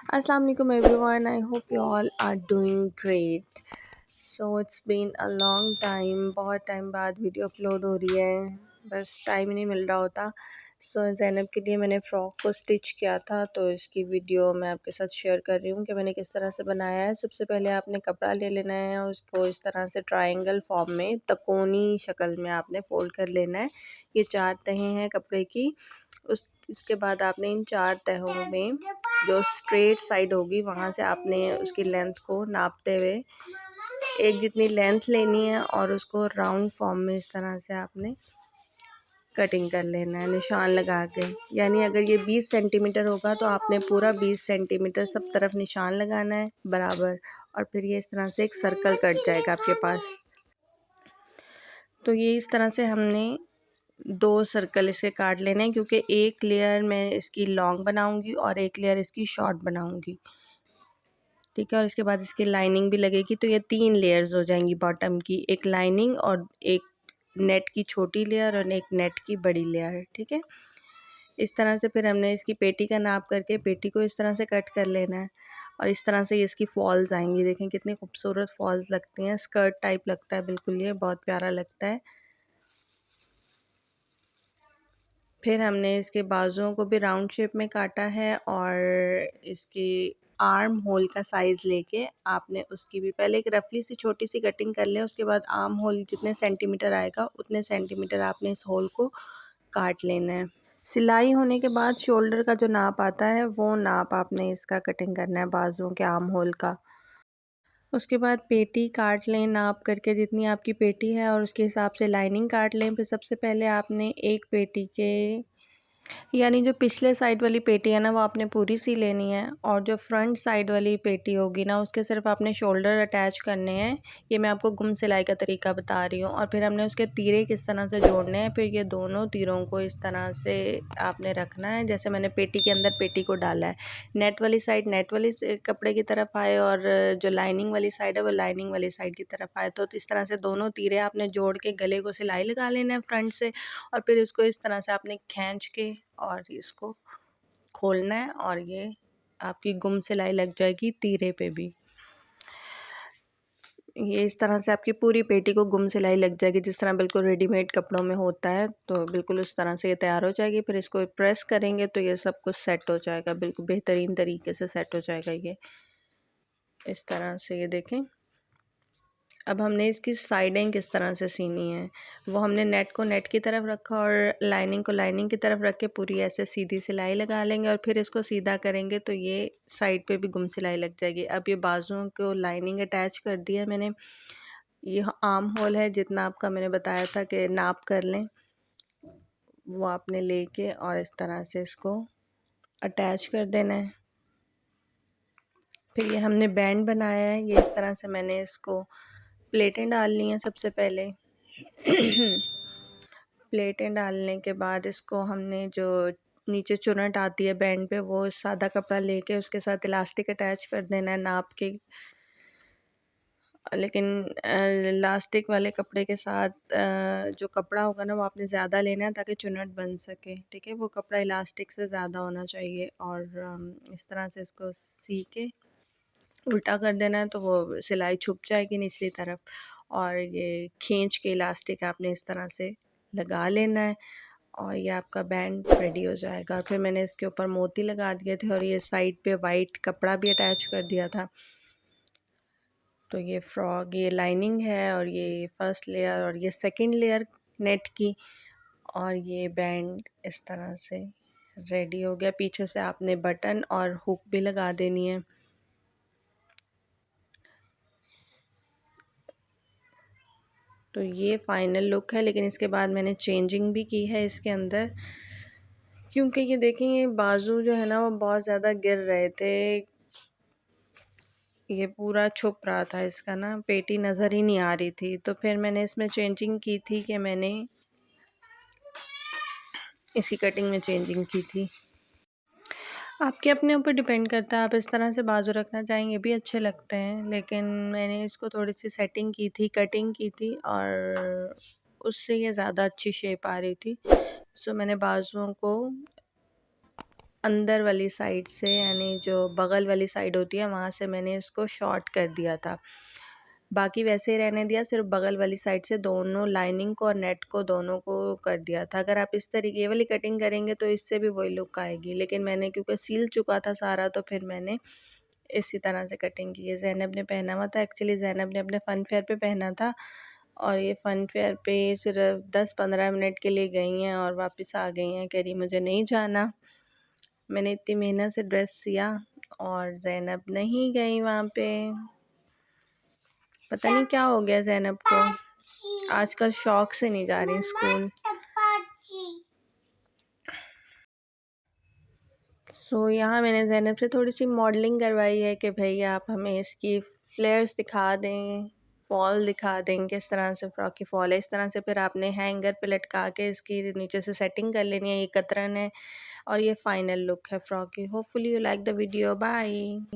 Assalamu alaikum everyone. I hope you all are doing great. So it's been a long time. बहुत time बाद video upload हो रही है, बस time ही नहीं मिल रहा होता। ज़ैनब के लिए मैंने फ़्रॉक को स्टिच किया था, तो इसकी वीडियो मैं आपके साथ शेयर कर रही हूँ कि मैंने किस तरह से बनाया है। सबसे पहले आपने कपड़ा ले लेना है, उसको इस तरह से ट्रायंगल फॉर्म में तकोनी शक्ल में आपने फ़ोल्ड कर लेना है। ये 4 तहें हैं कपड़े की। इसके बाद आपने इन 4 तहों में जो स्ट्रेट साइड होगी वहाँ से आपने उसकी लेंथ को नापते हुए एक जितनी लेंथ लेनी है और उसको राउंड फॉर्म में इस तरह से आपने कटिंग कर लेना है निशान लगा के। यानी अगर ये 20 सेंटीमीटर होगा तो आपने पूरा 20 सेंटीमीटर सब तरफ निशान लगाना है बराबर, और फिर ये इस तरह से एक सर्कल कट जाएगा आपके पास। तो ये इस तरह से हमने 2 सर्कल इसके काट लेने हैं, क्योंकि एक लेयर मैं इसकी लॉन्ग बनाऊंगी और एक लेयर इसकी शॉर्ट बनाऊंगी, ठीक है। और इसके बाद इसकी लाइनिंग भी लगेगी, तो ये 3 लेयर्स हो जाएंगी बॉटम की, एक लाइनिंग और एक नेट की छोटी लेयर और एक नेट की बड़ी लेयर, ठीक है। इस तरह से फिर हमने इसकी पेटी का नाप करके पेटी को इस तरह से कट कर लेना है, और इस तरह से इसकी फॉल्स आएंगी। देखें कितनी खूबसूरत फॉल्स लगती हैं, स्कर्ट टाइप लगता है बिल्कुल, ये बहुत प्यारा लगता है। फिर हमने इसके बाजुओं को भी राउंड शेप में काटा है, और इसकी आर्म होल का साइज़ लेके आपने उसकी भी पहले एक रफली सी छोटी सी कटिंग कर लें। उसके बाद आर्म होल जितने सेंटीमीटर आएगा उतने सेंटीमीटर आपने इस होल को काट लेना है। सिलाई होने के बाद शोल्डर का जो नाप आता है वो नाप आपने इसका कटिंग करना है, बाजुओं के आर्म होल का। उसके बाद पेटी काट लें नाप करके जितनी आपकी पेटी है, और उसके हिसाब से लाइनिंग काट लें। फिर सबसे पहले आपने एक पेटी के यानी जो पिछले साइड वाली पेटी है ना वो आपने पूरी सी लेनी है, और जो फ्रंट साइड वाली पेटी होगी ना उसके सिर्फ आपने शोल्डर अटैच करने हैं। ये मैं आपको गुम सिलाई का तरीका बता रही हूँ। और फिर हमने उसके तीरे किस तरह से जोड़ने हैं, फिर ये दोनों तीरों को इस तरह से आपने रखना है जैसे मैंने पेटी के अंदर पेटी को डाला है। नेट वाली साइड नेट वाली कपड़े की तरफ आए, और जो लाइनिंग वाली साइड है वो लाइनिंग वाली साइड की तरफ आए। तो इस तरह से दोनों तीरे आपने जोड़ के गले को सिलाई लगा लेना है फ्रंट से, और फिर इसको इस तरह से आपने खींच के और इसको खोलना है, और ये आपकी गुम सिलाई लग जाएगी तीरे पे भी। ये इस तरह से आपकी पूरी पेटी को गुम सिलाई लग जाएगी, जिस तरह बिल्कुल रेडीमेड कपड़ों में होता है, तो बिल्कुल उस तरह से ये तैयार हो जाएगी। फिर इसको प्रेस करेंगे तो ये सब कुछ सेट हो जाएगा, बिल्कुल बेहतरीन तरीके से सेट हो जाएगा ये इस तरह से। ये देखें, अब हमने इसकी साइडें किस तरह से सीनी है, वो हमने नेट को नेट की तरफ रखा और लाइनिंग को लाइनिंग की तरफ रख के पूरी ऐसे सीधी सिलाई लगा लेंगे, और फिर इसको सीधा करेंगे तो ये साइड पे भी गुम सिलाई लग जाएगी। अब ये बाजुओं को लाइनिंग अटैच कर दिया मैंने। ये आर्म होल है, जितना आपका मैंने बताया था कि नाप कर लें, वो आपने लेके और इस तरह से इसको अटैच कर देना है। फिर ये हमने बैंड बनाया है, ये इस तरह से मैंने इसको प्लेटें डालनी है सबसे पहले। प्लेटें डालने के बाद इसको हमने जो नीचे चुनट आती है बैंड पे, वो सादा कपड़ा लेके उसके साथ इलास्टिक अटैच कर देना है नाप के। लेकिन इलास्टिक वाले कपड़े के साथ जो कपड़ा होगा ना वो आपने ज़्यादा लेना है ताकि चुनट बन सके, ठीक है। वो कपड़ा इलास्टिक से ज़्यादा होना चाहिए, और इस तरह से इसको सी के उल्टा कर देना है तो वो सिलाई छुप जाएगी निचली तरफ, और ये खींच के इलास्टिक आपने इस तरह से लगा लेना है, और ये आपका बैंड रेडी हो जाएगा। फिर मैंने इसके ऊपर मोती लगा दिए थे, और ये साइड पे वाइट कपड़ा भी अटैच कर दिया था। तो ये फ्रॉक, ये लाइनिंग है, और ये फर्स्ट लेयर, और ये सेकंड लेयर नेट की, और ये बैंड इस तरह से रेडी हो गया। पीछे से आपने बटन और हुक भी लगा देनी है। तो ये फाइनल लुक है, लेकिन इसके बाद मैंने चेंजिंग भी की है इसके अंदर, क्योंकि ये देखें ये बाजू जो है ना वो बहुत ज़्यादा गिर रहे थे, ये पूरा छुप रहा था इसका ना, पेटी नज़र ही नहीं आ रही थी। तो फिर मैंने इसमें चेंजिंग की थी कि मैंने इसकी कटिंग में चेंजिंग की थी। आपके अपने ऊपर डिपेंड करता है, आप इस तरह से बाजू रखना चाहेंगे भी अच्छे लगते हैं, लेकिन मैंने इसको थोड़ी सी सेटिंग की थी, कटिंग की थी, और उससे ये ज़्यादा अच्छी शेप आ रही थी। सो मैंने बाजुओं को अंदर वाली साइड से, यानी जो बगल वाली साइड होती है वहाँ से मैंने इसको शॉर्ट कर दिया था। बाकी वैसे ही रहने दिया, सिर्फ बगल वाली साइड से दोनों लाइनिंग को और नेट को दोनों को कर दिया था। अगर आप इस तरीके ये वाली कटिंग करेंगे तो इससे भी वही लुक आएगी, लेकिन मैंने क्योंकि सिल चुका था सारा तो फिर मैंने इसी तरह से कटिंग की है। ज़ैनब ने पहना हुआ था, एक्चुअली ज़ैनब ने अपने फ़न फेयर पे पहना था और ये फ़न फेयर पे सिर्फ 10-15 मिनट के लिए गई हैं और वापस आ गई हैं, कह रही मुझे नहीं जाना। मैंने इतनी मेहनत से ड्रेस सिया और ज़ैनब नहीं गई वहाँ पे। पता नहीं क्या हो गया ज़ैनब को, आजकल शौक से नहीं जा रही स्कूल। यहाँ मैंने ज़ैनब से थोड़ी सी मॉडलिंग करवाई है कि भैया आप हमें इसकी फ्लेयर्स दिखा दें, फॉल दिखा दें, किस तरह से फ्रॉक की फॉल है। इस तरह से फिर आपने हैंगर पे लटका के इसकी नीचे से सेटिंग कर लेनी है। ये कतरन है और ये फाइनल लुक है फ्रॉक की। Hopefully you like the video. Bye.